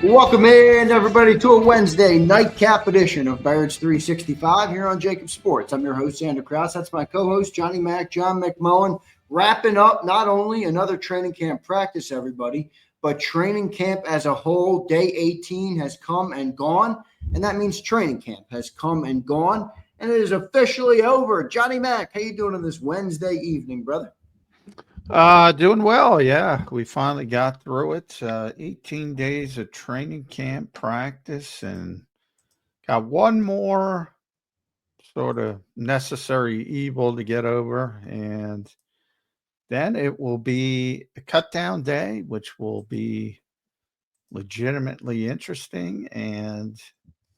Welcome in, everybody, to a Wednesday nightcap edition of Birds 365 here on JAKIB Sports. I'm your host, Zander Krause. That's my co-host, Johnny Mac, John McMullen, wrapping up not only another training camp practice, everybody, but training camp as a whole. Day 18 has come and gone, and that means training camp has come and gone, and it is officially over. Johnny Mac, how you doing on this Wednesday evening, brother? Doing well. Yeah, we finally got through it. 18 days of training camp practice and got one more sort of necessary evil to get over. And then it will be a cut down day, which will be legitimately interesting. And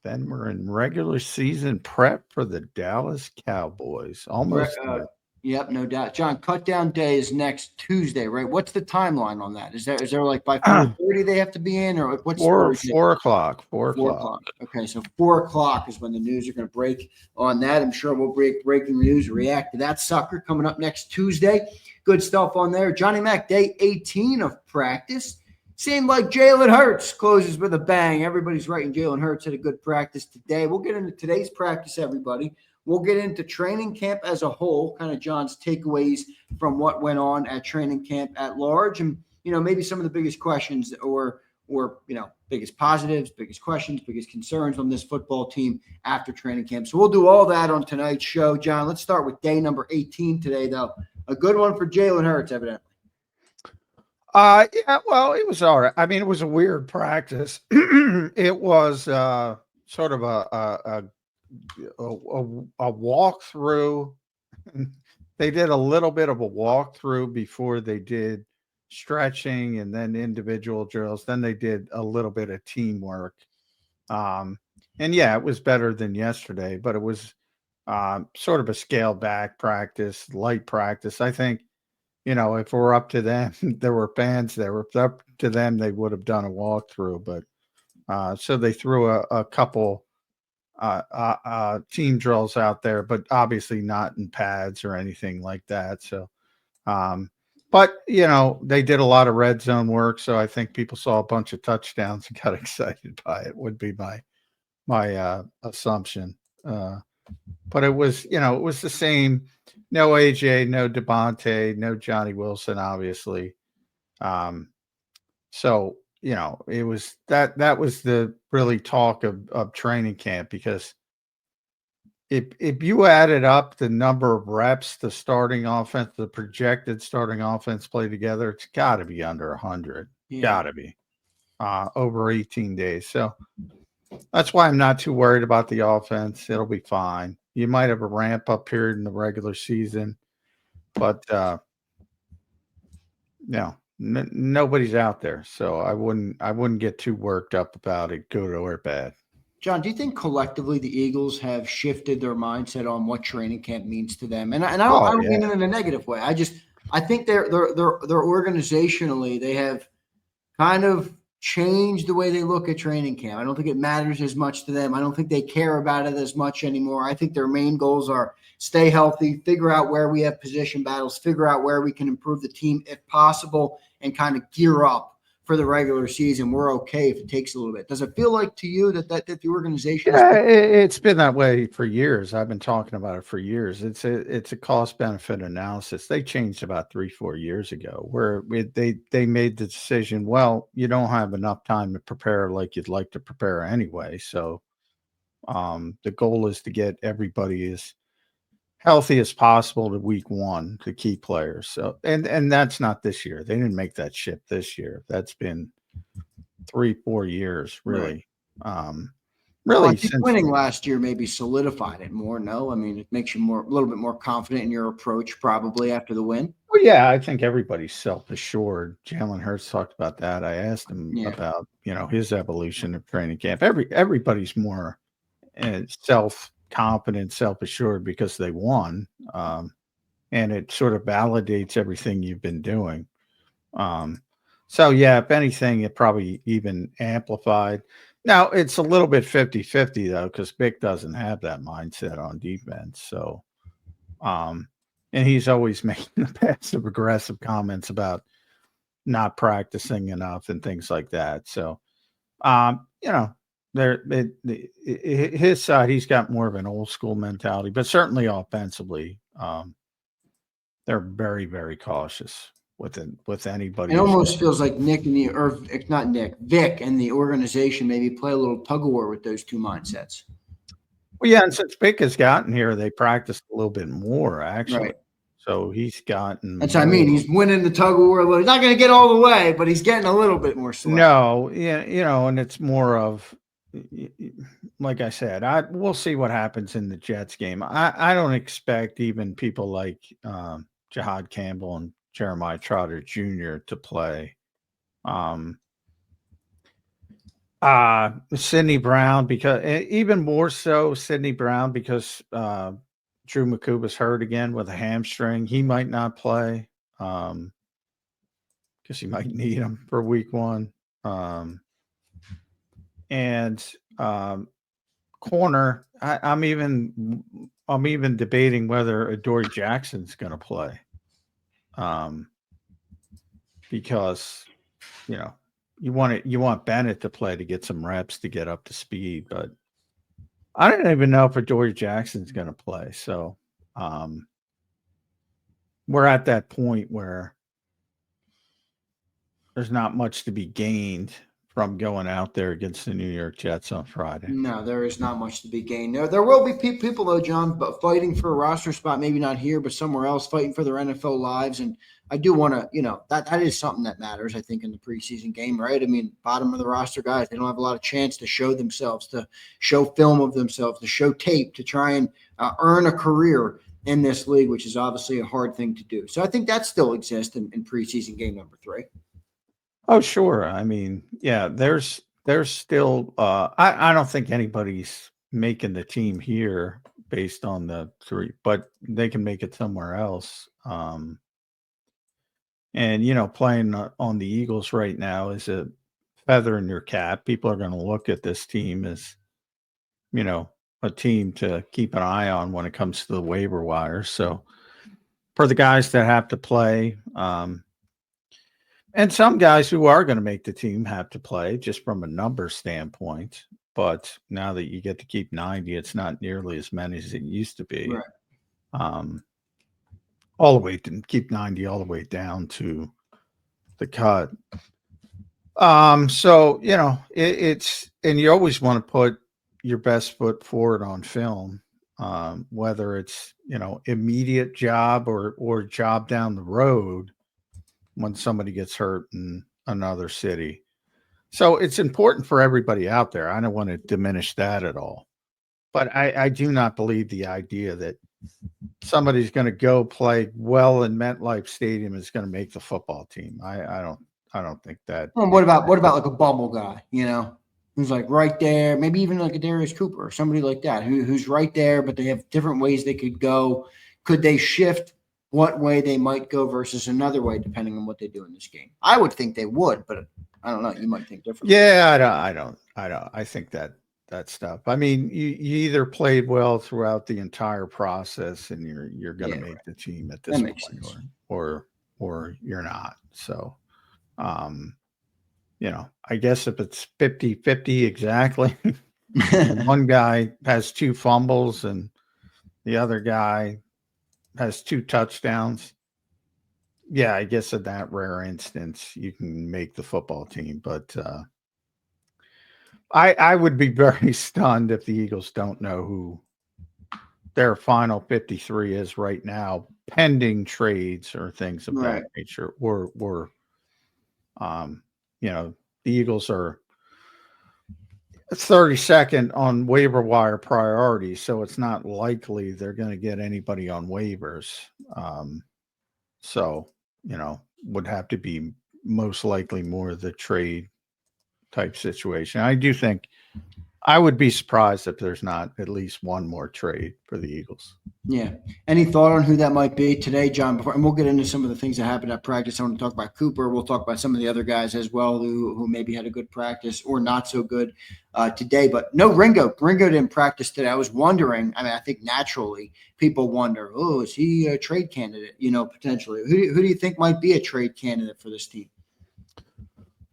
then we're in regular season prep for the Dallas Cowboys. Almost there. Yep, no doubt. John, cut down day is next Tuesday, right? What's the timeline on that? Is there like by 4:30 they have to be in, or what's four o'clock? 4 o'clock. Okay, so 4 o'clock is when the news are going to break on that. I'm sure we'll breaking news, react to that sucker coming up next Tuesday. Good stuff on there. Johnny Mac, day 18 of practice. Seemed like Jalen Hurts closes with a bang. Everybody's writing Jalen Hurts had a good practice today. We'll get into today's practice, everybody. We'll get into training camp as a whole, kind of John's takeaways from what went on at training camp at large, and maybe some of the biggest questions or biggest positives, biggest questions, biggest concerns on this football team after training camp. So we'll do all that on tonight's show. John, let's start with day number 18 today, though. A good one for Jalen Hurts, evidently. Yeah, well, it was all right. I mean, it was a weird practice. It was sort of a walkthrough. They did a little bit of a walkthrough before they did stretching and then individual drills. Then they did a little bit of teamwork. And yeah, it was better than yesterday, but it was sort of a scaled back practice, light practice. I think, if we're up to them, there were fans there. If up to them, they would have done a walkthrough. But so they threw a couple team drills out there, but obviously not in pads or anything like that. So, but they did a lot of red zone work. So I think people saw a bunch of touchdowns and got excited by it, would be my assumption. But it was the same. No AJ, no Devontae, no Johnny Wilson, obviously. So it was that was the really talk of training camp, because if you added up the number of reps the starting offense, the projected starting offense play together, it's got to be under 100. Yeah. Got to be over 18 days. So that's why I'm not too worried about the offense. It'll be fine. You might have a ramp up period in the regular season, but nobody's out there, so I wouldn't get too worked up about it, good or bad. John, do you think collectively the Eagles have shifted their mindset on what training camp means to them? And I don't mean it in a negative way. I think they're organizationally, they have kind of changed the way they look at training camp. I don't think it matters as much to them. I don't think they care about it as much anymore. I think their main goals are stay healthy, figure out where we have position battles, figure out where we can improve the team if possible, and kind of gear up for the regular season. We're okay if it takes a little bit. Does it feel like to you that the organization? Yeah, it's been that way for years. I've been talking about it for years. It's a cost benefit analysis. They changed about 3-4 years ago, where they made the decision. Well, you don't have enough time to prepare like you'd like to prepare anyway. So the goal is to get everybody as healthy as possible to week one, the key players. So and that's not this year. They didn't make that shift this year. That's been 3-4 years, really. Right. Really, I think winning last year maybe solidified it more. No, I mean, it makes you a little bit more confident in your approach probably after the win. Well, yeah, I think everybody's self-assured. Jalen Hurts talked about that. I asked him about his evolution of training camp. Everybody's more self-confident, self-assured because they won, and it sort of validates everything you've been doing. So yeah, if anything, it probably even amplified. Now, it's a little bit 50-50, though, because Vic doesn't have that mindset on defense. So, and he's always making the passive-aggressive comments about not practicing enough and things like that. So, You know, his side, he's got more of an old school mentality, but certainly offensively, they're very, very cautious with anybody. It almost feels like Nick and or not Nick, Vic and the organization maybe play a little tug of war with those two mindsets. Well, yeah, and since Vic has gotten here, they practiced a little bit more, actually. Right. So he's gotten. That's what I mean. He's winning the tug of war. He's not going to get all the way, but he's getting a little bit more select. No, yeah, and it's more of, like I said, we'll see what happens in the Jets game. I don't expect even people like Jahad Campbell and Jeremiah Trotter Jr. to play. Sidney Brown, because even more so Sidney Brown, because Drew Makuba's hurt again with a hamstring. He might not play because he might need him for week 1. And corner, I'm even debating whether Adoree Jackson's going to play, because you want Bennett to play to get some reps to get up to speed, but I don't even know if Adoree Jackson's going to play. So we're at that point where there's not much to be gained from going out there against the New York Jets on Friday. No, there is not much to be gained. There will be people, though, John, but fighting for a roster spot, maybe not here, but somewhere else, fighting for their NFL lives. And I do want to, that is something that matters, I think, in the preseason game, right? I mean, bottom of the roster guys, they don't have a lot of chance to show themselves, to show film of themselves, to show tape, to try and earn a career in this league, which is obviously a hard thing to do. So I think that still exists in preseason game number 3. Oh, sure. I mean, yeah, there's still I don't think anybody's making the team here based on the 3, but they can make it somewhere else. And playing on the Eagles right now is a feather in your cap. People are going to look at this team as a team to keep an eye on when it comes to the waiver wire. So for the guys that have to play, and some guys who are going to make the team have to play just from a number standpoint. But now that you get to keep 90, it's not nearly as many as it used to be. Right. All the way to keep 90 all the way down to the cut. So, it's, and you always want to put your best foot forward on film, whether it's, immediate job or job down the road when somebody gets hurt in another city. So it's important for everybody out there. I don't want to diminish that at all. But I do not believe the idea that somebody's going to go play well in MetLife Stadium is going to make the football team. I don't think that. Well, what about like a bubble guy, who's like right there, maybe even like a Darius Cooper or somebody like that, who's right there, but they have different ways they could go. Could they shift what way they might go versus another way, depending on what they do in this game? I would think they would, but I don't know. You might think differently. Yeah, I don't. I think that stuff. I mean, you either played well throughout the entire process and you're going to make the team at this point, or you're not. So, I guess if it's 50-50 exactly, one guy has 2 fumbles and the other guy has 2 touchdowns. Yeah, I guess in that rare instance, you can make the football team. But I would be very stunned if the Eagles don't know who their final 53 is right now, pending trades or things of that nature. Or the Eagles are 32nd on waiver wire priority, so it's not likely they're going to get anybody on waivers. So, would have to be most likely more of the trade type situation. I do think I would be surprised if there's not at least one more trade for the Eagles. Yeah. Any thought on who that might be today, John? And we'll get into some of the things that happened at practice. I want to talk about Cooper. We'll talk about some of the other guys as well who maybe had a good practice or not so good today. But no Ringo. Ringo didn't practice today. I was wondering. I mean, I think naturally people wonder, is he a trade candidate? Potentially. Who do you think might be a trade candidate for this team?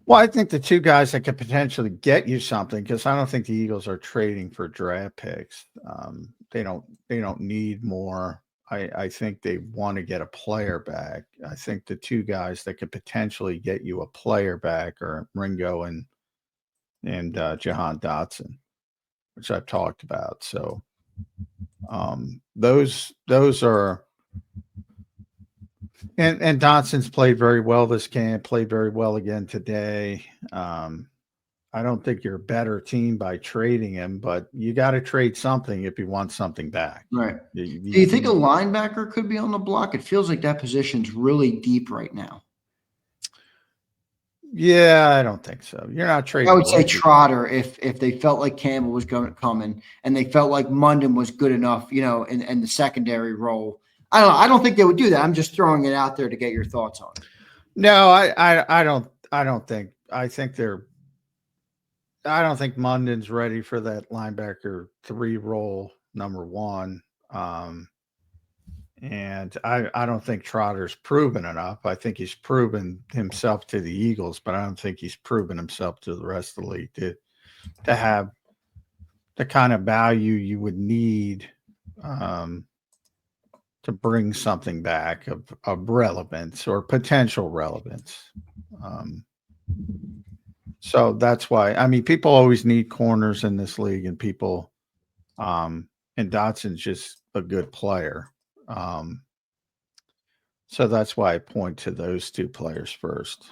Well, I think the two guys that could potentially get you something, because I don't think the Eagles are trading for draft picks. They don't need more. I think they want to get a player back. I think the two guys that could potentially get you a player back are Ringo and Jahan Dotson, which I've talked about. So those are. And Dotson's played very well this camp, played very well again today. I don't think you're a better team by trading him, but you got to trade something if you want something back. Right. Do you think a linebacker could be on the block? It feels like that position's really deep right now. Yeah, I don't think so. You're not trading. I would say Trotter if they felt like Campbell was going to come in and they felt like Munden was good enough, in the secondary role. I don't know. I don't think they would do that. I'm just throwing it out there to get your thoughts on it. No, I don't think. I don't think Munden's ready for that linebacker 3 role, number 1. And I don't think Trotter's proven enough. I think he's proven himself to the Eagles, but I don't think he's proven himself to the rest of the league to have the kind of value you would need to bring something back of relevance or potential relevance. So that's why, people always need corners in this league, and and Dotson's just a good player. So that's why I point to those two players first.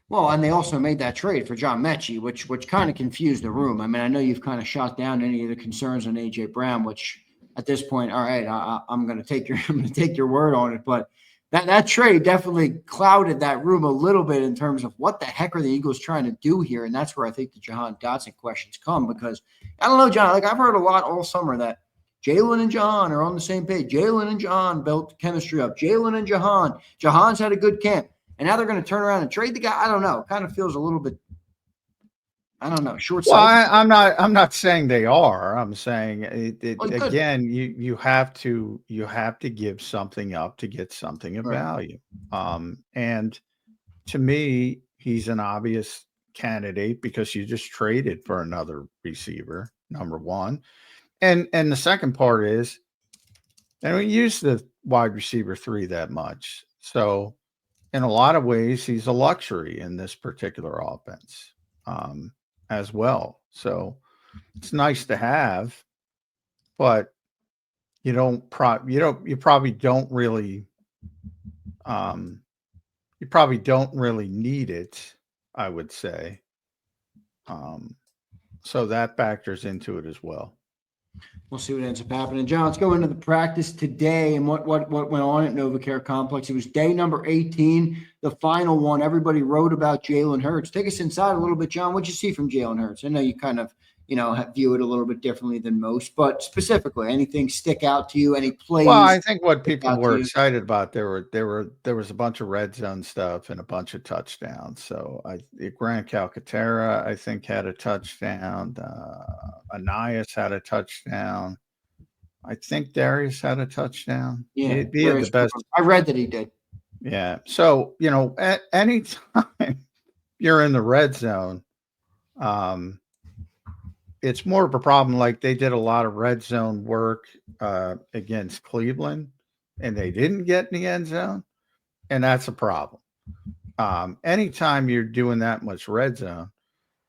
Well, and they also made that trade for John Mechie, which kind of confused the room. I know you've kind of shot down any of the concerns on AJ Brown, which at this point, all right, I'm going to take your word on it. But that trade definitely clouded that room a little bit in terms of what the heck are the Eagles trying to do here, and that's where I think the Jahan Dotson questions come, because I don't know, John. Like I've heard a lot all summer that Jalen and Jahan are on the same page. Jalen and Jahan built chemistry up. Jalen and Jahan. Jahan's had a good camp. And now they're going to turn around and trade the guy. I don't know. It kind of feels a little bit, short-sighted. Well, I'm not saying they are. I'm saying again, you have to give something up to get something of value. And to me, he's an obvious candidate because you just traded for another receiver, number 1. And the second part is, and we use the wide receiver 3 that much. So in a lot of ways, he's a luxury in this particular offense as well. So it's nice to have, but you probably don't really need it, I would say. So that factors into it as well. We'll see what ends up happening. John, let's go into the practice today and what went on at NovaCare Complex. It was day number 18, the final one. Everybody wrote about Jalen Hurts. Take us inside a little bit, John. What'd you see from Jalen Hurts? I know you kind of, view it a little bit differently than most, but specifically, anything stick out to you? Any plays? Well, I think what people were excited about, there was a bunch of red zone stuff and a bunch of touchdowns. So Grant Calcaterra, I think, had a touchdown. Anais had a touchdown. I think Darius had a touchdown. Yeah, he had the best. I read that he did. Yeah. So, at any time you're in the red zone, it's more of a problem. Like they did a lot of red zone work against Cleveland, and they didn't get in the end zone, and that's a problem. Anytime you're doing that much red zone,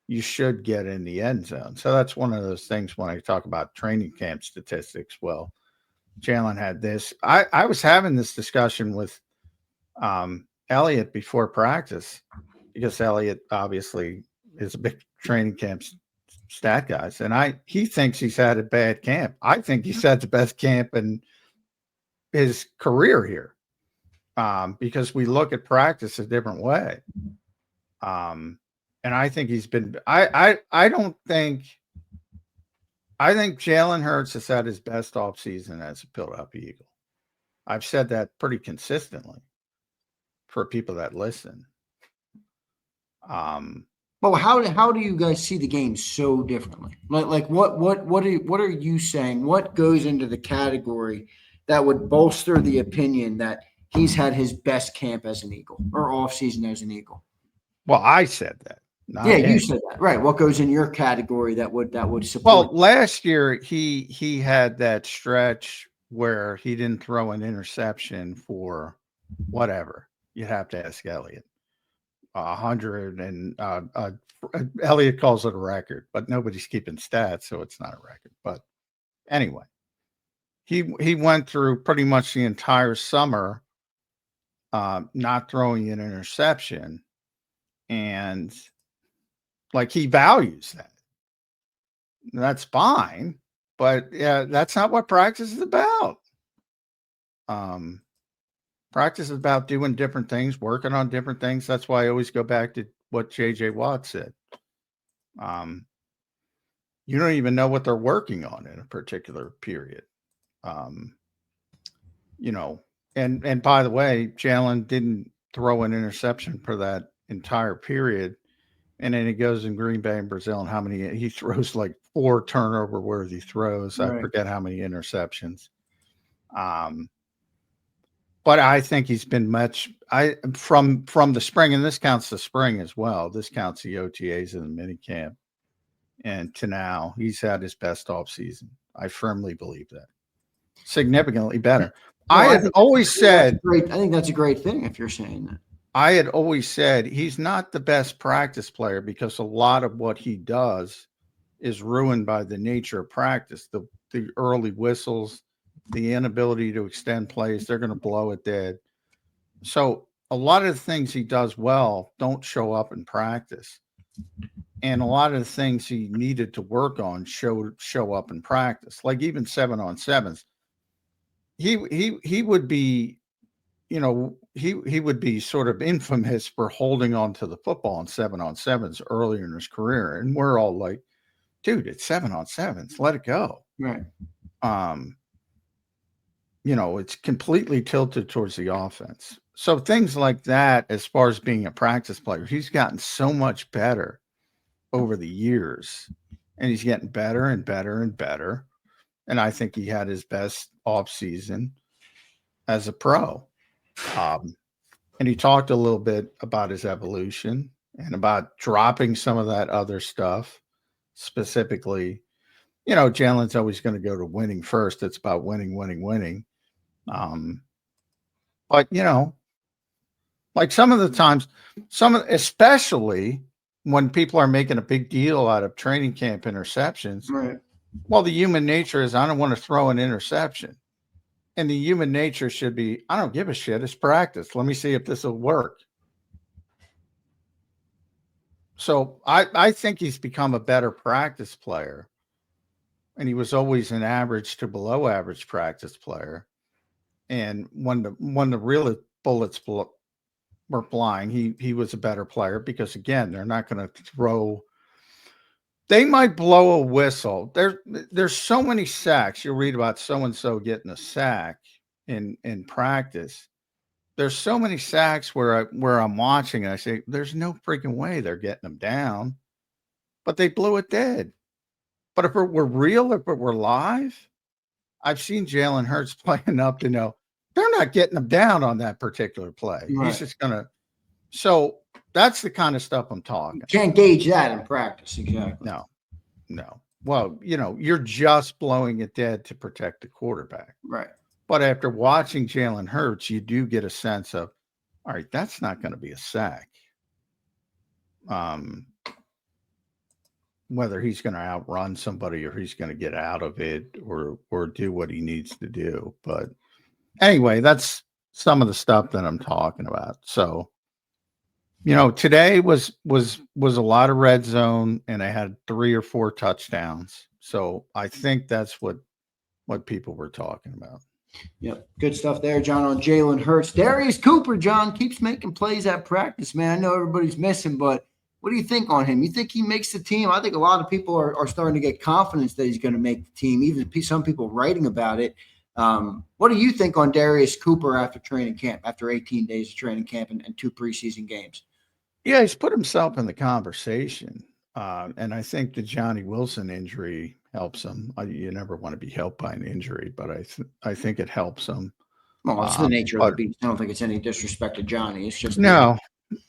you should get in the end zone. So that's one of those things when I talk about training camp statistics. Well, Jalen had this. I was having this discussion with Elliot before practice, because Elliot obviously is a big training camp stat guys, and he thinks he's had a bad camp. I think he's had the best camp in his career here, because we look at practice a different way. And I think he's been. I think Jalen Hurts has had his best offseason as a Philadelphia Eagle. I've said that pretty consistently for people that listen. Well, how do you guys see the game so differently? Like what are you saying? What goes into the category that would bolster the opinion that he's had his best camp as an Eagle or offseason as an Eagle? Well, I said that. Yeah, Not you him. said that, right? What goes in your category that would Well, support? last year he had that stretch where he didn't throw an interception for whatever. You'd have to ask Elliott. 100 and Elliott calls it a record, but nobody's keeping stats, so it's not a record. But anyway, he went through pretty much the entire summer not throwing an interception, and like he values that. That's fine, but yeah, that's not what practice is about. Practice is about doing different things, working on different things. That's why I always go back to what JJ Watt said. You don't even know what they're working on in a particular period. You know, and by the way, Jalen didn't throw an interception for that entire period. And then he goes in Green Bay and Brazil, and how many he throws, like 4 turnover worthy throws. I Right. forget how many interceptions. But I think he's been from the spring, and this counts the spring as well. This counts the OTAs and the mini camp. And to now, he's had his best off season. I firmly believe that. Significantly better. Well, I had always said, I think that's a great thing if you're saying that. I had always said he's not the best practice player because a lot of what he does is ruined by the nature of practice. The early whistles, the inability to extend plays, they're going to blow it dead. So a lot of the things he does well don't show up in practice. And a lot of the things he needed to work on show up in practice. Like even 7-on-7s. He would be, you know, he would be sort of infamous for holding on to the football in 7-on-7s earlier in his career. And we're all like, dude, it's 7-on-7s. Let it go. Right. You know, it's completely tilted towards the offense. So things like that, as far as being a practice player, he's gotten so much better over the years, and he's getting better and better and better. And I think he had his best off season as a pro. And he talked a little bit about his evolution and about dropping some of that other stuff. Specifically, you know, Jalen's always going to go to winning first. It's about winning, winning, winning. But you know, like some of the times, especially when people are making a big deal out of training camp interceptions, right? Well, the human nature is I don't want to throw an interception. And the human nature should be, I don't give a shit. It's practice. Let me see if this will work. So I think he's become a better practice player. And he was always an average to below average practice player. And when the real bullets were flying, he was a better player because, again, they're not going to throw. They might blow a whistle. There's so many sacks. You'll read about so-and-so getting a sack in practice. There's so many sacks where I'm watching and I say, there's no freaking way they're getting them down. But they blew it dead. But if it were real, if it were live, I've seen Jalen Hurts playing up to know they're not getting them down on that particular play. Right. He's just going to. So that's the kind of stuff I'm talking. You can't gauge that in practice. Exactly. No. Well, you know, you're just blowing it dead to protect the quarterback. Right. But after watching Jalen Hurts, you do get a sense of, all right, that's not going to be a sack. Whether he's going to outrun somebody or he's going to get out of it or do what he needs to do. But anyway, that's some of the stuff that I'm talking about. So, you know, today was a lot of red zone, and I had 3 or 4 touchdowns. So I think that's what people were talking about. Yep. Good stuff there, John, on Jalen Hurts. Darius Cooper, John, keeps making plays at practice, man. I know everybody's missing, but what do you think on him? You think he makes the team? I think a lot of people are starting to get confidence that he's going to make the team, even some people writing about it. What do you think on Darius Cooper after training camp, after 18 days of training camp and 2 preseason games? Yeah, he's put himself in the conversation. And I think the Johnny Wilson injury helps him. You never want to be helped by an injury, but I think it helps him. Well, it's the nature of the beast. I don't think it's any disrespect to Johnny. It's just no.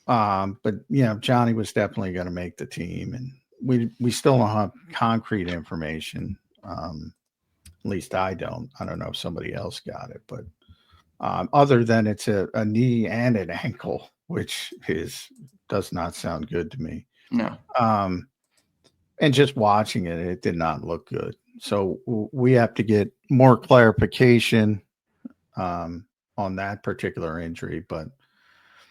But Johnny was definitely going to make the team, and we still don't have concrete information. At least I don't. I don't know if somebody else got it, but other than it's a knee and an ankle, which does not sound good to me. No. And just watching it, it did not look good. So we have to get more clarification on that particular injury, but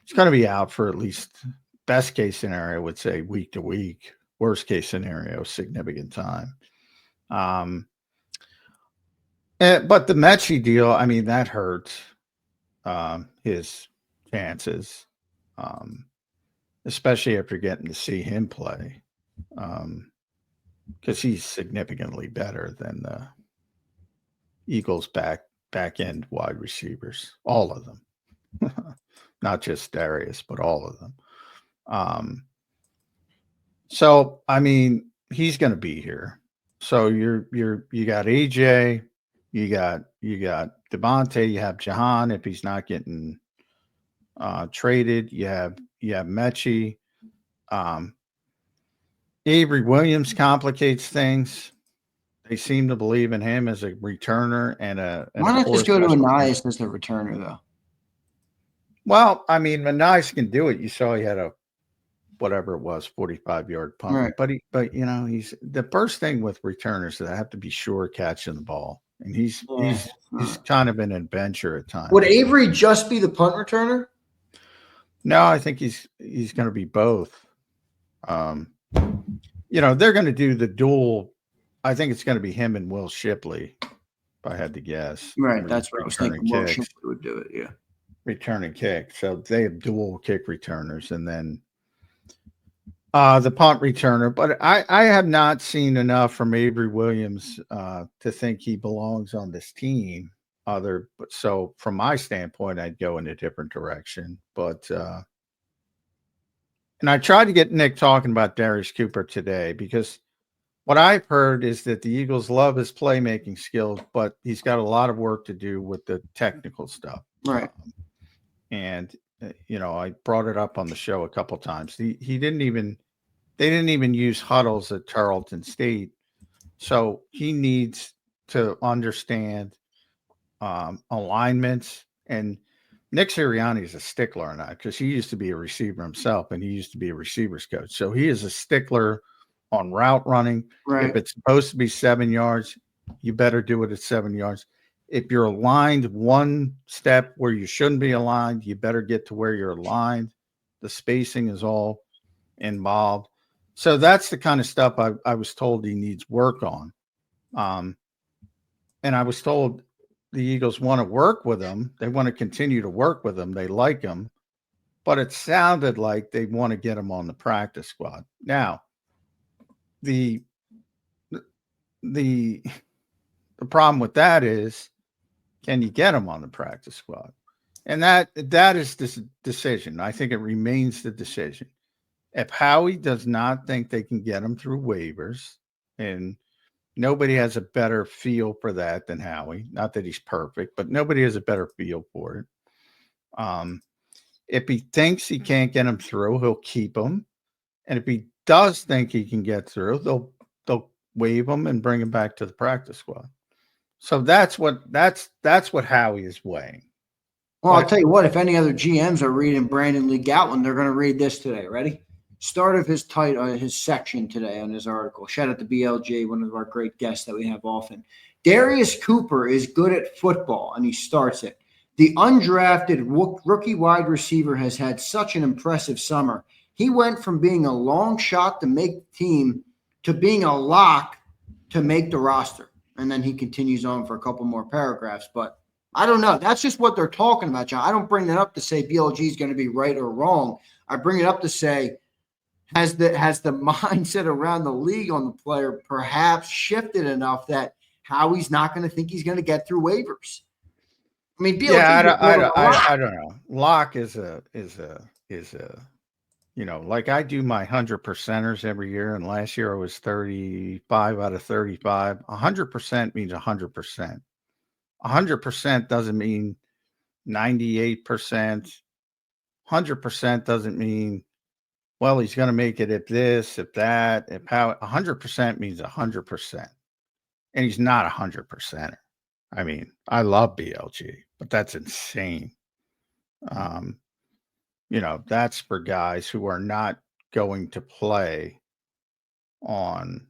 it's going to be out for at least, best case scenario would say week to week, worst case scenario, significant time. But the Mechie deal, I mean, that hurts his chances, especially after getting to see him play, because he's significantly better than the Eagles back end wide receivers, all of them, not just Darius, but all of them. So I mean, he's going to be here. So you got AJ, you got Devontae, you have Jahan if he's not getting traded. You have Mechie. Avery Williams complicates things. They seem to believe in him as a returner and why not just go to Anais as the returner though? Well, I mean, Anais can do it. You saw he had a whatever it was, 45-yard punt. Right. But he's the first thing with returners that have to be sure catching the ball. And he's kind of an adventure at times. Would Avery just be the punt returner? No, I think he's going to be both. They're going to do the dual. I think it's going to be him and Will Shipley, if I had to guess. Right, that's what I was thinking. Will Shipley would do it, yeah. Returning kick. So they have dual kick returners, and then the punt returner. But I have not seen enough from Avery Williams to think he belongs on this team. So from my standpoint, I'd go in a different direction. But and I tried to get Nick talking about Darius Cooper today, because what I've heard is that the Eagles love his playmaking skills, but he's got a lot of work to do with the technical stuff. Right. And I brought it up on the show a couple times. They didn't even use huddles at Tarleton State, so he needs to understand alignments. And Nick Sirianni is a stickler on that, because he used to be a receiver himself, and he used to be a receivers coach. So he is a stickler on route running. Right. If it's supposed to be 7 yards, you better do it at 7 yards. If you're aligned one step where you shouldn't be aligned, you better get to where you're aligned. The spacing is all involved. So that's the kind of stuff I was told he needs work on. And I was told the Eagles want to work with him. They want to continue to work with him. They like him. But it sounded like they want to get him on the practice squad. Now, the problem with that is, can you get him on the practice squad? And that is this decision. I think it remains the decision. If Howie does not think they can get him through waivers, and nobody has a better feel for that than Howie, not that he's perfect, but nobody has a better feel for it. If he thinks he can't get him through, he'll keep him. And if he does think he can get through, they'll waive him and bring him back to the practice squad. So that's what Howie is weighing. Well, I'll tell you what, if any other GMs are reading Brandon Lee Gatlin, they're going to read this today. Ready? Start of his his section today on his article. Shout out to BLJ, one of our great guests that we have often. Darius Cooper is good at football, and he starts it. The undrafted rookie wide receiver has had such an impressive summer. He went from being a long shot to make the team to being a lock to make the roster. And then he continues on for a couple more paragraphs. But I don't know. That's just what they're talking about, John. I don't bring that up to say BLG is going to be right or wrong. I bring it up to say, has the mindset around the league on the player perhaps shifted enough that Howie's not going to think he's going to get through waivers? I mean, BLG I don't know. Locke is a like I do my 100%ers every year, and last year I was 35 out of 35. 100% means 100%. 100% doesn't mean 98%. 100% doesn't mean, well, he's going to make it if this, if that, if how. 100% means 100%. And he's not 100%er. I mean, I love BLG, but that's insane. That's for guys who are not going to play on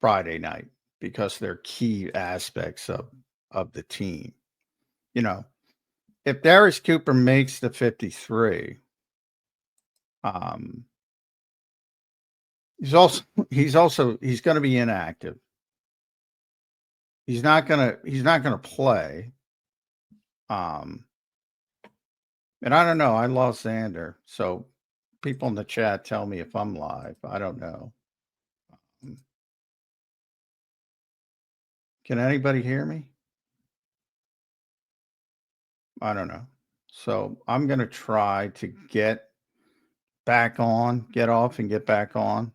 Friday night because they're key aspects of the team. If Darius Cooper makes the 53, he's going to be inactive. He's not going to play. And I don't know. I lost Zander, so people in the chat tell me if I'm live. I don't know. Can anybody hear me? I don't know. So I'm going to try to get back on, get off and get back on.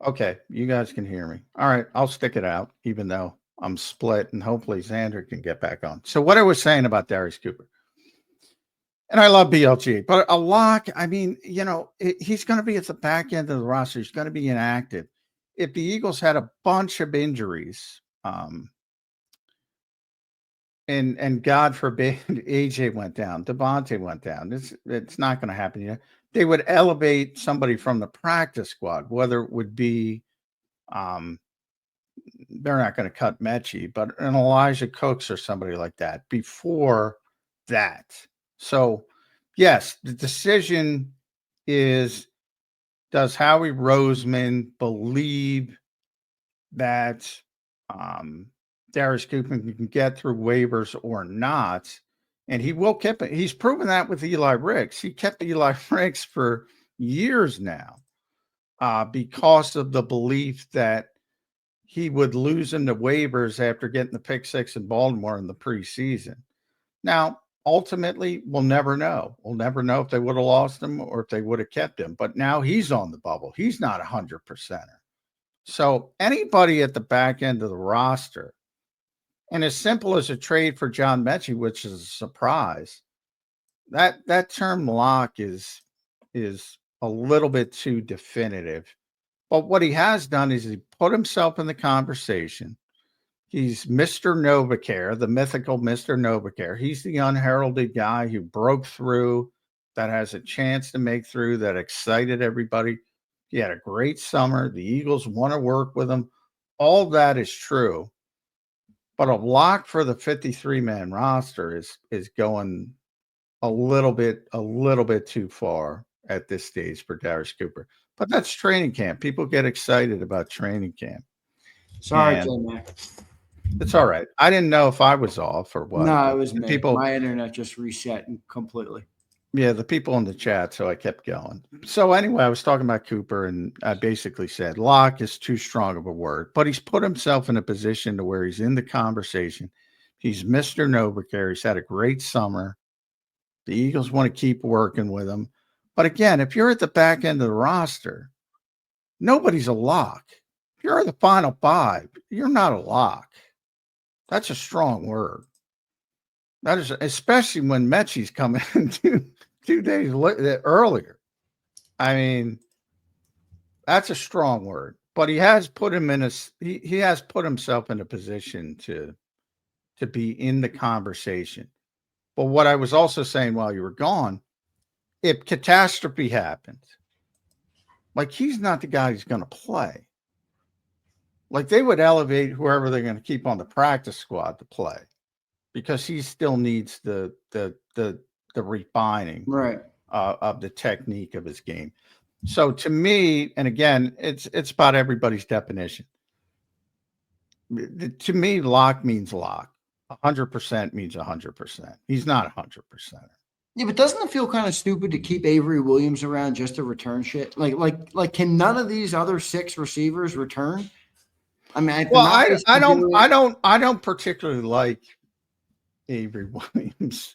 Okay, you guys can hear me. All right, I'll stick it out, even though I'm split, and hopefully Zander can get back on. So what I was saying about Darius Cooper, and I love BLG, but a lock, I mean, he's going to be at the back end of the roster. He's going to be inactive. If the Eagles had a bunch of injuries, and God forbid AJ went down, Devontae went down, it's not going to happen yet. They would elevate somebody from the practice squad, whether it would be, they're not going to cut Mechie, but an Elijah Cooks or somebody like that before that. So, yes, the decision is, does Howie Roseman believe that Darius Cooper can get through waivers or not? And he will keep it. He's proven that with Eli Ricks. He kept Eli Ricks for years now because of the belief that he would lose in the waivers after getting the pick six in Baltimore in the preseason. Now, ultimately, we'll never know. We'll never know if they would have lost him or if they would have kept him. But now he's on the bubble. He's not 100%er. So anybody at the back end of the roster, and as simple as a trade for John Mechie, which is a surprise, that term lock is a little bit too definitive. But what he has done is he put himself in the conversation. He's Mr. Novacare, the mythical Mr. Novacare. He's the unheralded guy who broke through, that has a chance to make through, that excited everybody. He had a great summer. The Eagles want to work with him. All that is true. But a lock for the 53-man roster is going a little bit too far at this stage for Darius Cooper. But that's training camp. People get excited about training camp. Sorry, J-Mac. It's all right. I didn't know if I was off or what. No, it was me. People, my internet just reset completely. Yeah, the people in the chat, so I kept going. So anyway, I was talking about Cooper, and I basically said lock is too strong of a word, but he's put himself in a position to where he's in the conversation. He's Mr. Novacare. He's had a great summer. The Eagles want to keep working with him. But again, if you're at the back end of the roster, nobody's a lock. If you're at the final five, you're not a lock. That's a strong word. That is, especially when Mechie's coming in two days earlier. I mean, that's a strong word. But he has put him in he has put himself in a position to be in the conversation. But what I was also saying while you were gone, if catastrophe happens, like, he's not the guy who's going to play. Like, they would elevate whoever they're going to keep on the practice squad to play, because he still needs the refining of the technique of his game. So to me, and again, it's about everybody's definition. To me, lock means lock. 100% means 100%. He's not 100%. Yeah, but doesn't it feel kind of stupid to keep Avery Williams around just to return shit? Like, can none of these other 6 receivers return? I mean, I don't particularly like Avery Williams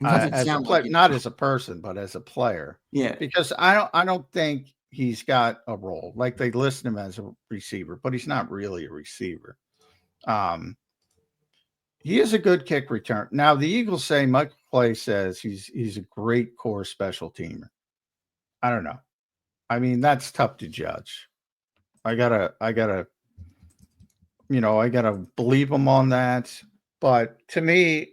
as a player, not as a person, but as a player. Yeah, because I don't think he's got a role. Like, they list him as a receiver, but he's not really a receiver. He is a good kick return. Now the Eagles say Michael Clay says he's a great core special teamer. I don't know. I mean, that's tough to judge. I gotta believe him on that. But to me,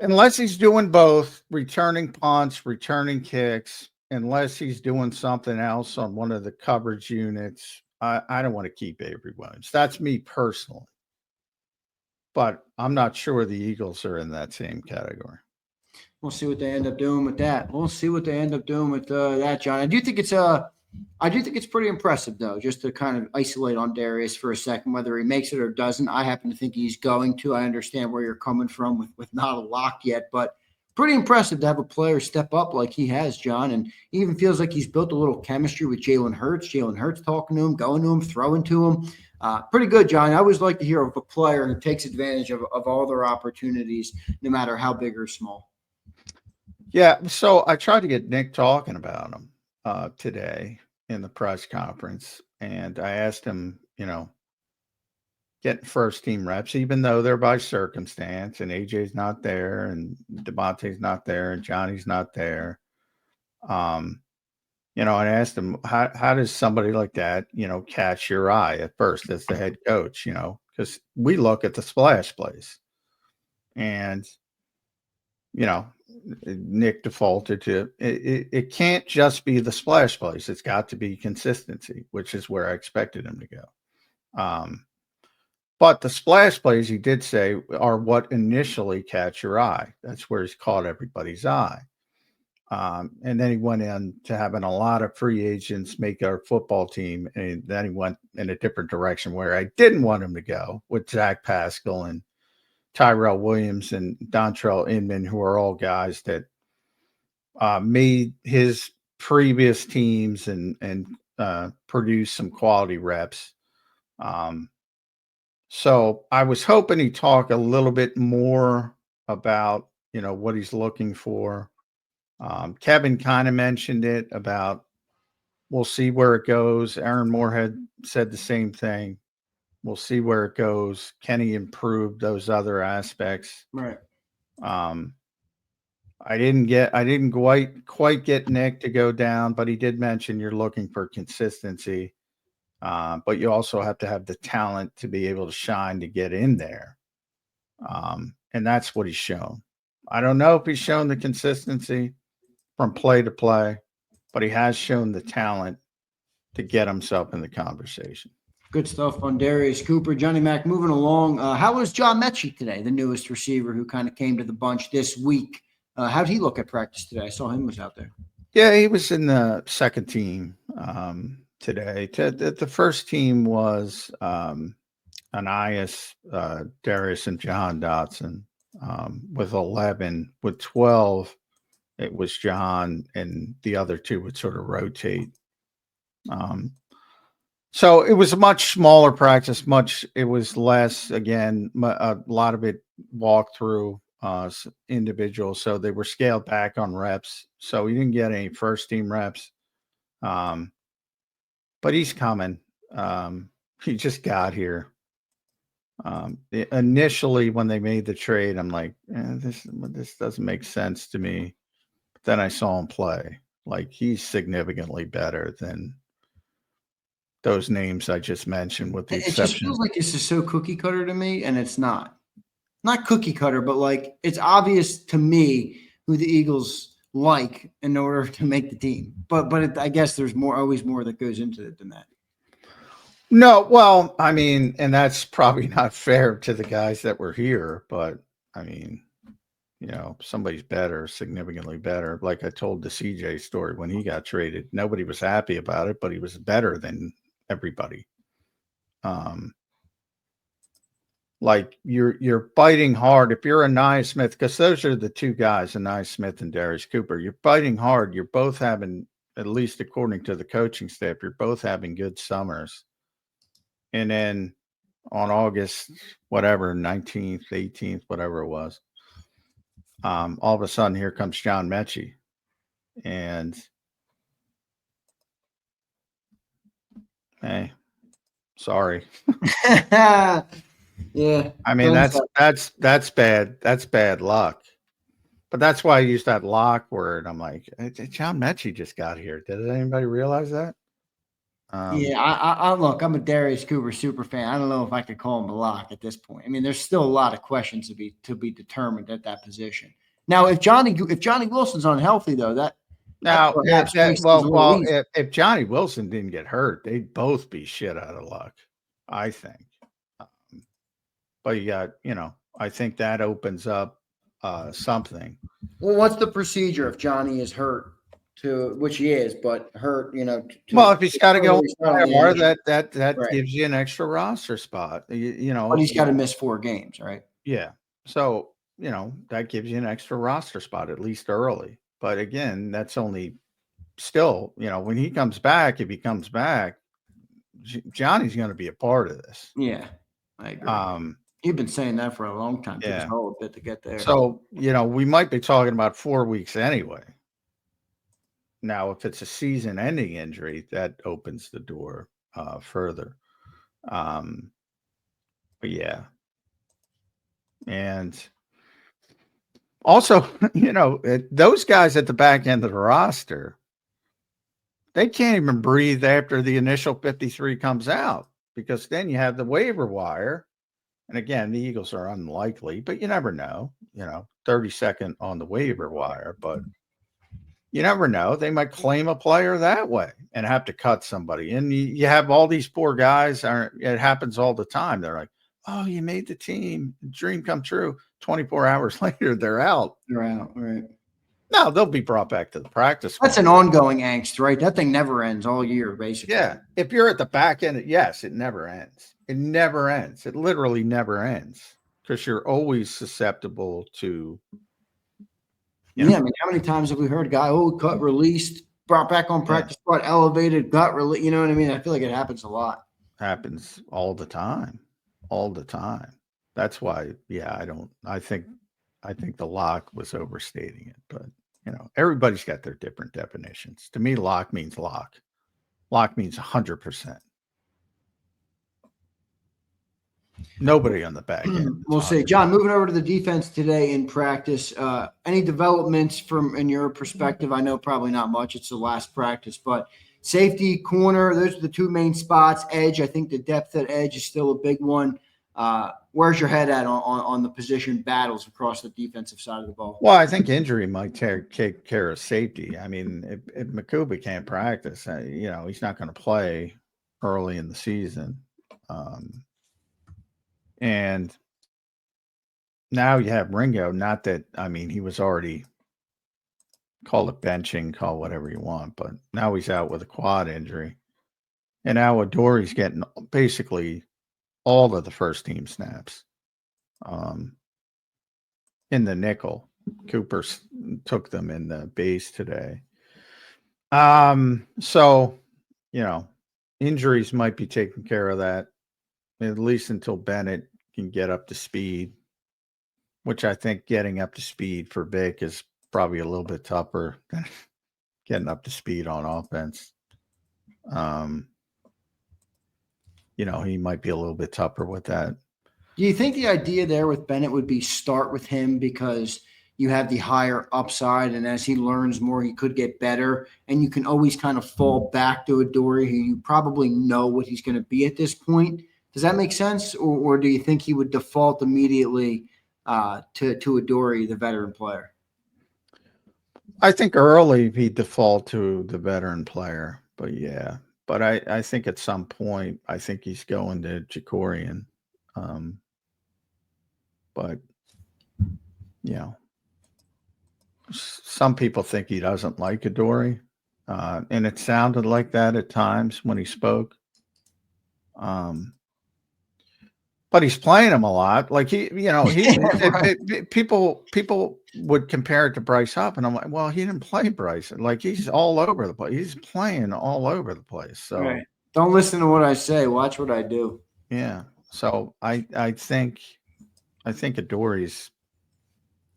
unless he's doing both, returning punts, returning kicks, unless he's doing something else on one of the coverage units, I don't want to keep Avery Williams. That's me personally. But I'm not sure the Eagles are in that same category. We'll see what they end up doing with that. We'll see what they end up doing with that, John. I do think it's pretty impressive, though, just to kind of isolate on Darius for a second, whether he makes it or doesn't. I happen to think he's going to. I understand where you're coming from with not a lock yet, but pretty impressive to have a player step up like he has, John. And he even feels like he's built a little chemistry with Jalen Hurts. Jalen Hurts talking to him, going to him, throwing to him. Pretty good, John. I always like to hear of a player who takes advantage of all their opportunities, no matter how big or small. Yeah, so I tried to get Nick talking about him today in the press conference, and I asked him, getting first team reps, even though they're by circumstance, and AJ's not there, and Devontae's not there, and Johnny's not there. I asked him, how does somebody like that, catch your eye at first as the head coach, because we look at the splash plays, and Nick defaulted to it can't just be the splash plays. It's got to be consistency, which is where I expected him to go. But the splash plays, he did say, are what initially catch your eye. That's where he's caught everybody's eye. And then he went in to having a lot of free agents make our football team. And then he went in a different direction where I didn't want him to go with Zach Pascal and Tyrell Williams and Dontrell Inman, who are all guys that made his previous teams and produced some quality reps. So I was hoping he'd talk a little bit more about, what he's looking for. Kevin kind of mentioned it about, we'll see where it goes. Aaron Moorhead said the same thing. We'll see where it goes. Can he improve those other aspects? Right. I didn't quite get Nick to go down, but he did mention you're looking for consistency. But you also have to have the talent to be able to shine to get in there. And that's what he's shown. I don't know if he's shown the consistency from play to play, but he has shown the talent to get himself in the conversation. Good stuff on Darius Cooper. Johnny Mac, moving along. How was John Mechie today, the newest receiver who kind of came to the bunch this week? How'd he look at practice today? I saw him was out there. Yeah, he was in the second team today. The first team was Anias, Darius, and John Dotson with 11. With 12, it was John, and the other two would sort of rotate. So it was a much smaller practice. It was less, again, a lot of it walked through individual. So they were scaled back on reps. So he didn't get any first team reps. But he's coming. He just got here. Initially, when they made the trade, I'm like, this doesn't make sense to me. But then I saw him play. Like, he's significantly better than those names I just mentioned, with the exception. It just feels like this is so cookie cutter to me, and it's not cookie cutter, but like it's obvious to me who the Eagles like in order to make the team. But I guess there's always more that goes into it than that. No, well, I mean, and that's probably not fair to the guys that were here, but I mean, somebody's better, significantly better. Like I told the CJ story when he got traded, nobody was happy about it, but he was better than everybody. Like you're biting hard. If you're a Naismith, because those are the two guys, Naismith and Darius Cooper, you're biting hard. You're both having, at least according to the coaching staff, you're both having good summers. And then on August, whatever, 19th, 18th, whatever it was, all of a sudden here comes John Mechie. And hey, sorry. Yeah. I mean, that's bad. That's bad luck. But that's why I use that lock word. I'm like, John Mechie just got here. Did anybody realize that? Yeah, I look, I'm a Darius Cooper super fan. I don't know if I could call him a lock at this point. I mean, there's still a lot of questions to be determined at that position. Now, if Johnny Wilson's unhealthy though, that Now, perhaps makes things a little easier. if Johnny Wilson didn't get hurt, they'd both be shit out of luck, I think. But you got, I think that opens up something. Well, what's the procedure if Johnny is hurt? To which he is, but hurt, Well, if he's got to go IR, right. that gives you an extra roster spot. But he's got to miss 4 games, right? Yeah. So, that gives you an extra roster spot, at least early. But again, that's only still, when he comes back, if he comes back, Johnny's going to be a part of this. Yeah, I agree. You've been saying that for a long time. Took us all a bit to get there. So, we might be talking about 4 weeks anyway. Now, if it's a season-ending injury, that opens the door further. But yeah. And also, those guys at the back end of the roster, they can't even breathe after the initial 53 comes out, because then you have the waiver wire. And again, the Eagles are unlikely, but you never know, 32nd on the waiver wire, but you never know. They might claim a player that way and have to cut somebody. And you have all these poor guys. It happens all the time. They're like, oh, you made the team. Dream come true. 24 hours later, they're out. They're out, right. No, they'll be brought back to the practice. That's an ongoing angst, right? That thing never ends all year, basically. Yeah. If you're at the back end, yes, it never ends. It never ends. It literally never ends, because you're always susceptible to. I mean, how many times have we heard a guy, cut, released, brought back on practice squad, elevated, got released? You know what I mean? I feel like it happens a lot. Happens all the time. All the time. That's why, I think the lock was overstating it, but everybody's got their different definitions. To me, lock means lock. Lock means 100%. Nobody on the back end. We'll see. John, moving over to the defense today in practice, any developments in your perspective? I know probably not much. It's the last practice, but safety, corner, those are the 2 main spots. Edge, I think the depth at edge is still a big one. Where's your head at on the position battles across the defensive side of the ball? Well, I think injury might take care of safety. I mean, if McCuba can't practice, he's not going to play early in the season. And now you have Ringo. Not that, he was already, call it benching, call whatever you want, but now he's out with a quad injury. And now Adori's getting basically all of the first team snaps in the nickel. Cooper took them in the base today. So, injuries might be taking care of that, at least until Bennett can get up to speed, which I think getting up to speed for Vic is probably a little bit tougher than getting up to speed on offense. He might be a little bit tougher with that. Do you think the idea there with Bennett would be start with him because you have the higher upside, and as he learns more, he could get better, and you can always kind of fall back to Adoree', who you probably know what he's going to be at this point? Does that make sense? Or do you think he would default immediately to Adoree', the veteran player? I think early he'd default to the veteran player, but yeah. But I think at some point, I think he's going to Jakorian. But, some people think he doesn't like Adoree'. And it sounded like that at times when he spoke. But he's playing him a lot. Like people would compare it to Bryce Huff, and I'm like, well, he didn't play Bryce. Like, he's all over the place. He's playing all over the place. So right. Don't listen to what I say. Watch what I do. Yeah. So I think Adoree's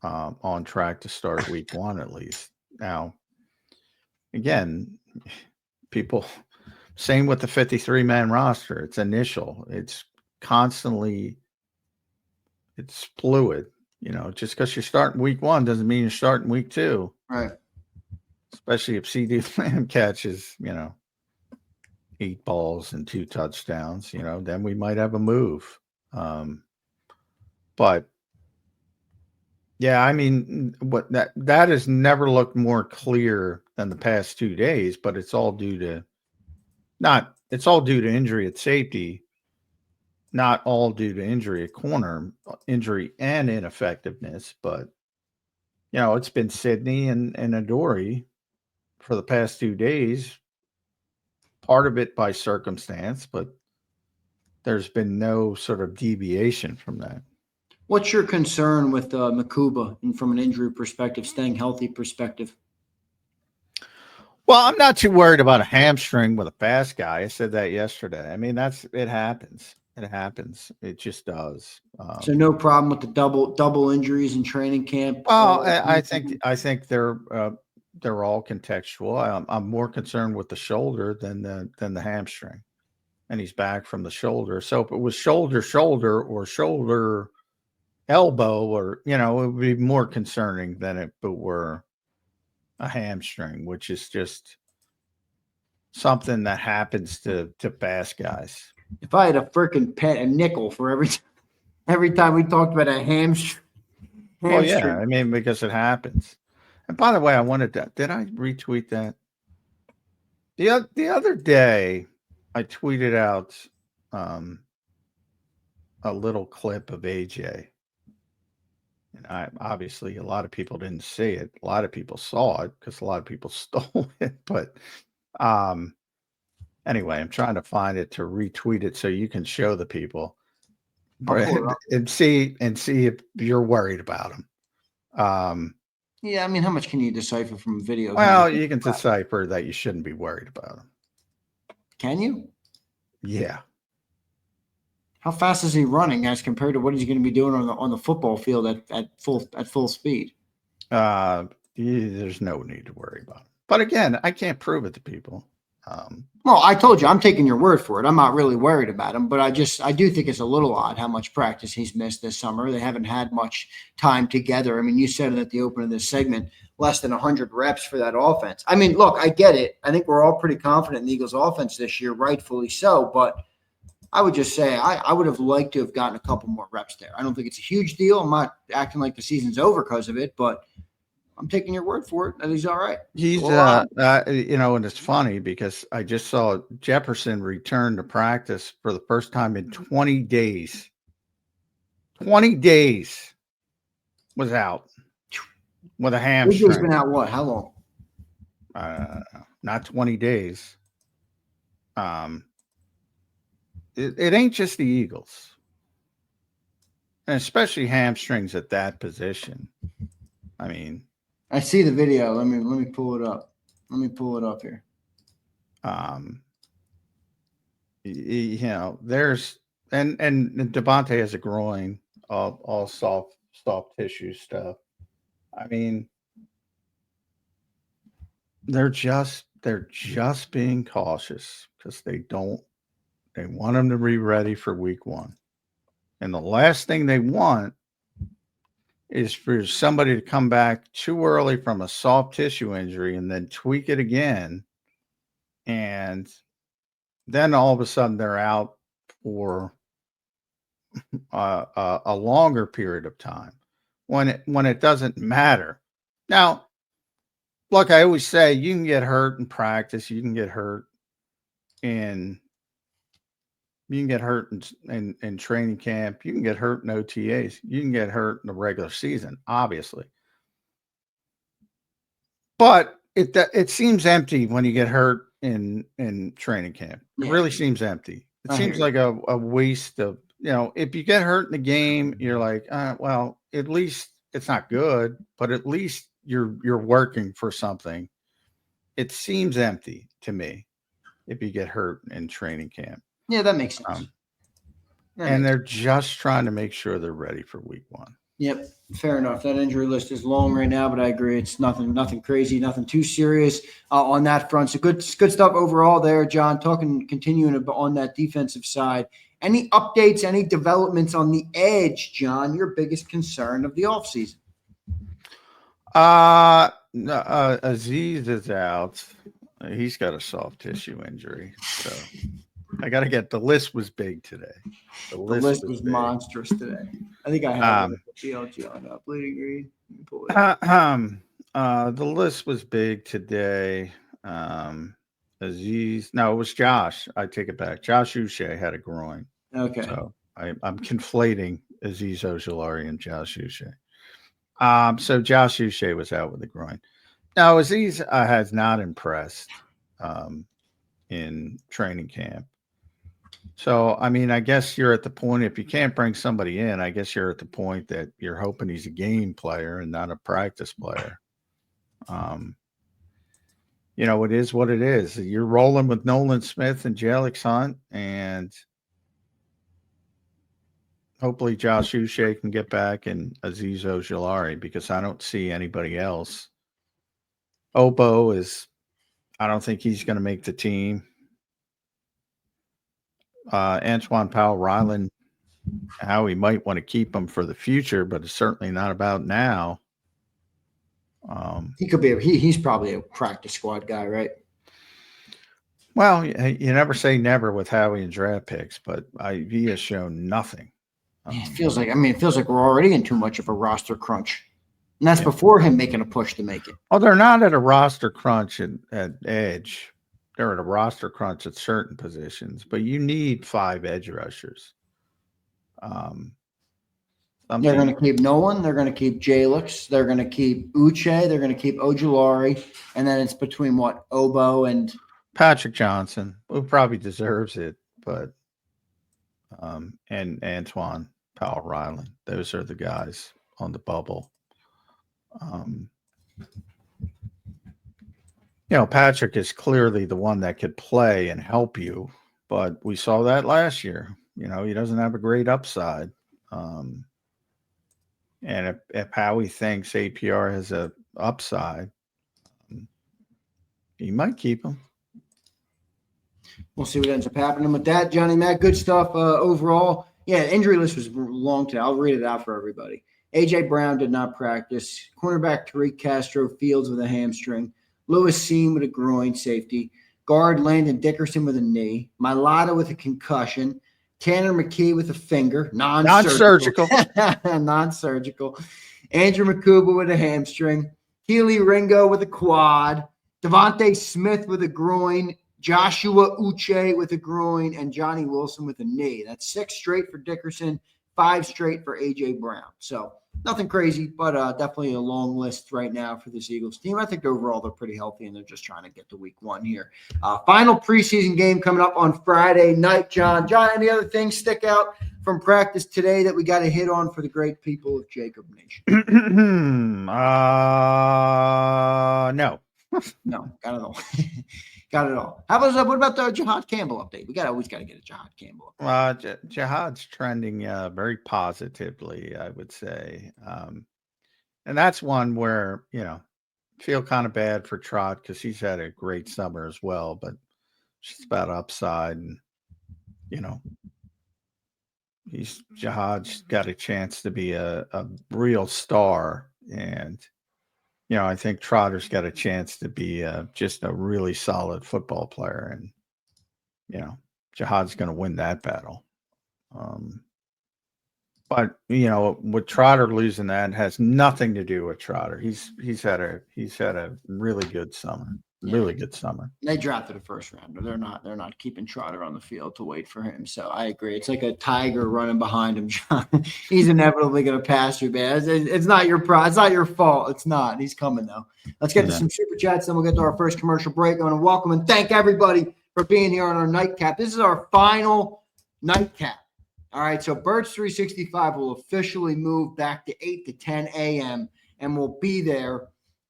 on track to start week 1 at least. Now, again, same with the 53-man roster. It's initial. It's constantly it's fluid. Just because you're starting week 1 doesn't mean you're starting week 2. Right. Especially if CD Lamb catches, 8 balls and 2 touchdowns, then we might have a move. But yeah, I mean, what that has never looked more clear than the past 2 days, but it's all due to injury at safety, not all due to injury at corner, injury and ineffectiveness. But it's been Sydney and Adoree for the past 2 days, part of it by circumstance, but there's been no sort of deviation from that. What's your concern with Makuba and from an injury perspective, staying healthy perspective? Well, I'm not too worried about a hamstring with a fast guy. I said that yesterday. I mean, it happens. It happens. It just does. So no problem with the double injuries in training camp. Well, I think they're all contextual. I'm more concerned with the shoulder than the hamstring, and he's back from the shoulder. So if it was shoulder or shoulder elbow, or it would be more concerning than if it were a hamstring, which is just something that happens to fast guys. If I had a freaking a nickel for every time we talked about a hamstring. Well, yeah, I mean, because it happens. And by the way, I wanted to, did I retweet that? The other day, I tweeted out a little clip of AJ. And obviously, a lot of people didn't see it. A lot of people saw it because a lot of people stole it. But anyway, I'm trying to find it to retweet it so you can show the people and see if you're worried about them. Yeah, I mean, how much can you decipher from video? Well, you can decipher that you shouldn't be worried about them. Can you? Yeah. How fast is he running as compared to what he's going to be doing on the football field at full speed? There's no need to worry about it. But again, I can't prove it to people. Well, I told you, I'm taking your word for it. I'm not really worried about him, but I do think it's a little odd how much practice he's missed this summer. They haven't had much time together. I mean, you said it at the open of this segment, less than 100 reps for that offense. I mean, look, I get it. I think we're all pretty confident in the Eagles' offense this year, rightfully so, but I would just say I would have liked to have gotten a couple more reps there. I don't think it's a huge deal. I'm not acting like the season's over because of it, but I'm taking your word for it that he's all right. He's, and it's funny because I just saw Jefferson return to practice for the first time in 20 days. 20 days was out with a hamstring. He's been out what? How long? Not 20 days. It ain't just the Eagles, and especially hamstrings at that position. I mean, I see the video. Let me pull it up. Let me pull it up here. There's and Devontae has a groin, all soft tissue stuff. I mean, they're just being cautious because they want them to be ready for week 1. And the last thing they want is for somebody to come back too early from a soft tissue injury and then tweak it again. And then all of a sudden they're out for a longer period of time when it doesn't matter. Now, look, I always say you can get hurt in practice. You can get hurt in training camp. You can get hurt in OTAs. You can get hurt in the regular season, obviously. But it seems empty when you get hurt in training camp. It really seems empty. It seems like a waste of, if you get hurt in the game, you're like, well, at least it's not good, but at least you're working for something. It seems empty to me if you get hurt in training camp. Yeah, that makes sense. And they're just trying to make sure they're ready for week 1. Yep, fair enough. That injury list is long right now, but I agree. It's nothing crazy, nothing too serious on that front. So good stuff overall there, John. Continuing on that defensive side. Any updates, any developments on the edge, John? Your biggest concern of the offseason? Aziz is out. He's got a soft tissue injury. So I got to get the list was big today. The list was monstrous today. I think I have BLG on bleeding green. The list was big today. Aziz, no, it was Josh. I take it back. Josh Uche had a groin. Okay. So I'm conflating Aziz Ojulari and Josh Uche. So Josh Uche was out with a groin. Now, Aziz has not impressed in training camp. So, I mean, I guess you're at the point, if you can't bring somebody in, I guess you're at the point that you're hoping he's a game player and not a practice player. It is what it is. You're rolling with Nolan Smith and Jalix Hunt, and hopefully Josh Uche can get back and Aziz Ojulari, because I don't see anybody else. Obo I don't think he's going to make the team. Antoine Powell-Ryland, Howie might want to keep him for the future, but it's certainly not about now. He could be. He's probably a practice squad guy, right? Well, you never say never with Howie and draft picks, but he has shown nothing. It feels like we're already in too much of a roster crunch, and that's before him making a push to make it. Oh, they're not at a roster crunch at edge. They're at a roster crunch at certain positions, but you need 5 edge rushers. They're going to keep Nolan. They're going to keep Jalix. They're going to keep Uche. They're going to keep Ojulari. And then it's between Obo and Patrick Johnson, who probably deserves it, but and Antoine Powell-Ryland. Those are the guys on the bubble. Patrick is clearly the one that could play and help you, but we saw that last year. He doesn't have a great upside. And if Howie thinks APR has a upside, he might keep him. We'll see what ends up happening with that. Johnny Mac, good stuff overall. Yeah, injury list was long today. I'll read it out for everybody. A.J. Brown did not practice. Cornerback Tariq Castro Fields with a hamstring. Lewis Seam with a groin, safety. Guard Landon Dickerson with a knee. Mailata with a concussion. Tanner McKee with a finger. Non-surgical. Non-surgical. Andrew Makuba with a hamstring. Keely Ringo with a quad. Devontae Smith with a groin. Joshua Uche with a groin. And Johnny Wilson with a knee. That's 6 straight for Dickerson. 5 straight for A.J. Brown. So nothing crazy, but definitely a long list right now for this Eagles team. I think overall they're pretty healthy, and they're just trying to get to week 1 here. Final preseason game coming up on Friday night, John. John, any other things stick out from practice today that we got to hit on for the great people of JAKIB Nation? No. No, got it all. Got it all. How about what about the Jihad Campbell update? We always got to get a Jihad Campbell update. Jihad's trending very positively, I would say. And that's one where, feel kind of bad for Trot because he's had a great summer as well, but it's about upside. And, Jihad's got a chance to be a real star. And, I think Trotter's got a chance to be just a really solid football player. And, Jihad's going to win that battle. But, with Trotter losing that has nothing to do with Trotter. He's had a really good summer. Really good summer. They drafted a first rounder. They're not keeping Trotter on the field to wait for him. So I agree. It's like a tiger running behind him, John. He's inevitably going to pass you, man. It's not your problem. It's not your fault. It's not. He's coming though. Let's get to some super chats. Then we'll get to our first commercial break. I want to welcome and thank everybody for being here on our nightcap. This is our final nightcap. All right. So Birds 365 will officially move back to 8 to 10 a.m. and we'll be there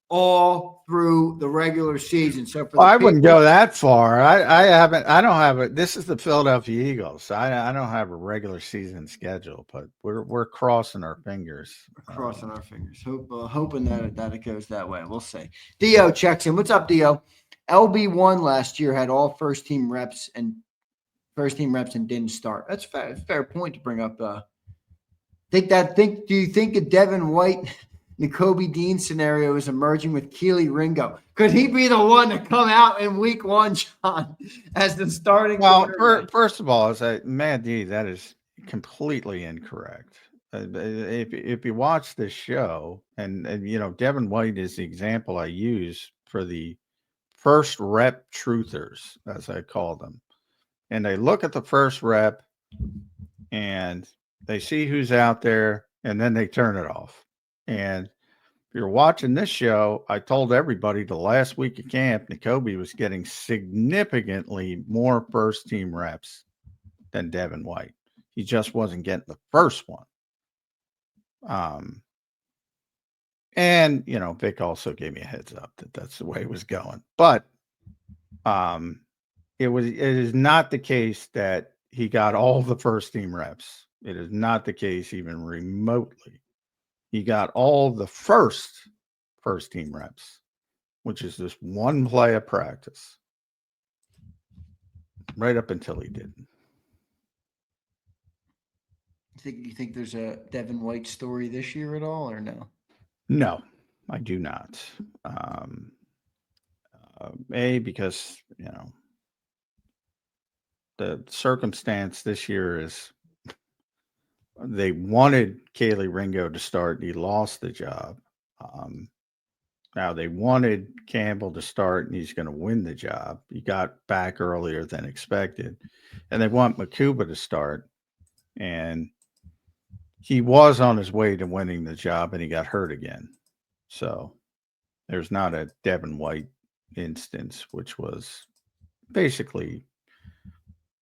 all through the regular season. So for I wouldn't go that far. I don't have it. This is the Philadelphia Eagles. I don't have a regular season schedule, but we're crossing our fingers. Crossing our fingers, hoping that it goes that way. We'll see. Dio checks in. What's up, Dio? LB1 last year had all first team reps and didn't start. That's fair point to bring up. Do you think a Devin White, N'Kobe Dean scenario is emerging with Keely Ringo? Could he be the one to come out in week 1, John, as the starting? Well, first of all, Matt D, that is completely incorrect. If you watch this show, and Devin White is the example I use for the first rep truthers, as I call them, and they look at the first rep and they see who's out there, and then they turn it off. And if you're watching this show, I told everybody the last week of camp, N'Kobe was getting significantly more first team reps than Devin White. He just wasn't getting the first one. And Vic also gave me a heads up that that's the way it was going. But it is not the case that he got all the first team reps. It is not the case even remotely. He got all the first team reps, which is this one play of practice, right up until he didn't. You think there's a Devin White story this year at all, or no? No, I do not. Because the circumstance this year is they wanted Keely Ringo to start. He lost the job. Now they wanted Campbell to start, and he's going to win the job. He got back earlier than expected, and they want Makuba to start, and he was on his way to winning the job, and he got hurt again. So there's not a Devin White instance, which was basically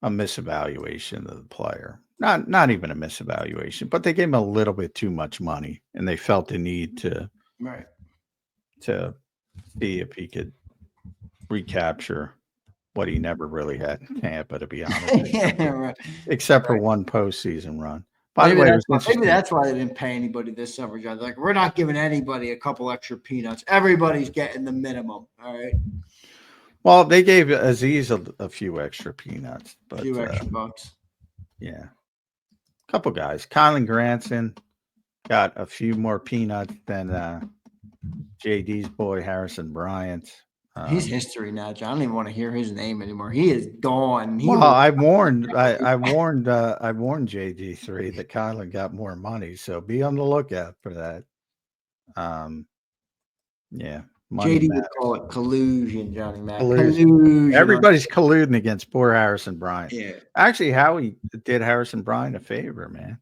a misevaluation of the player. Not even a misevaluation, but they gave him a little bit too much money, and they felt the need to see if he could recapture what he never really had in Tampa, to be honest with you. Except for one postseason run. By the way, maybe that's why they didn't pay anybody this summer, John. Like, we're not giving anybody a couple extra peanuts. Everybody's getting the minimum. All right. Well, they gave Aziz a few extra peanuts, but a few extra bucks. Yeah. A couple guys. Kylan Granson got a few more peanuts than JD's boy Harrison Bryant. He's history now, John. I don't even want to hear his name anymore. He is gone. I warned JD3 that Kylan got more money, so be on the lookout for that. Yeah. JD would call it collusion, Johnny Mac. Collusion. Everybody's colluding against poor Harrison Bryant. Yeah. Actually, Howie did Harrison Bryant a favor, man.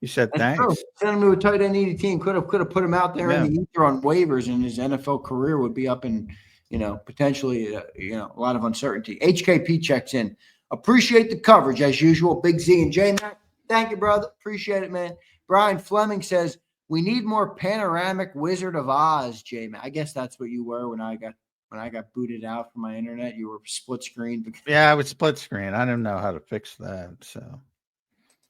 He said thanks. Send him to a tight end needy team. Could have put him out there in the ether on waivers, and his NFL career would be up in, potentially, a lot of uncertainty. HKP checks in. Appreciate the coverage as usual. Big Z and J Mac. Thank you, brother. Appreciate it, man. Brian Fleming says, we need more panoramic Wizard of Oz, J-Man. I guess that's what you were when I got booted out from my internet. You were split screen. Yeah, I was split screen. I didn't know how to fix that. So,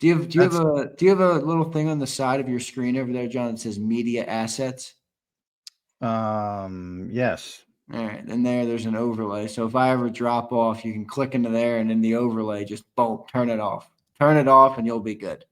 do you have a little thing on the side of your screen over there, John, that says media assets? Yes. All right, and there's an overlay. So if I ever drop off, you can click into there, and in the overlay, just boom, turn it off, and you'll be good.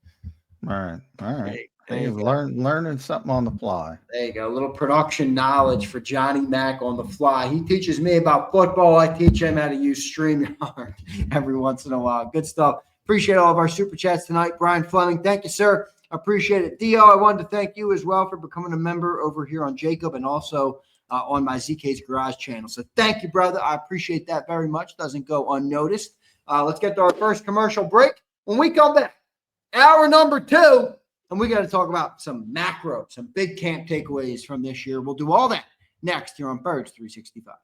All right. Hey, learning something on the fly. There you go. A little production knowledge for Johnny Mac on the fly. He teaches me about football. I teach him how to use StreamYard every once in a while. Good stuff. Appreciate all of our super chats tonight. Brian Fleming, thank you, sir. Appreciate it. Dio, I wanted to thank you as well for becoming a member over here on JAKIB and also on my ZK's Garage channel. So thank you, brother. I appreciate that very much. Doesn't go unnoticed. Let's get to our first commercial break. When we come back, hour number 2, and we got to talk about some macro, some big camp takeaways from this year. We'll do all that next here on Birds 365.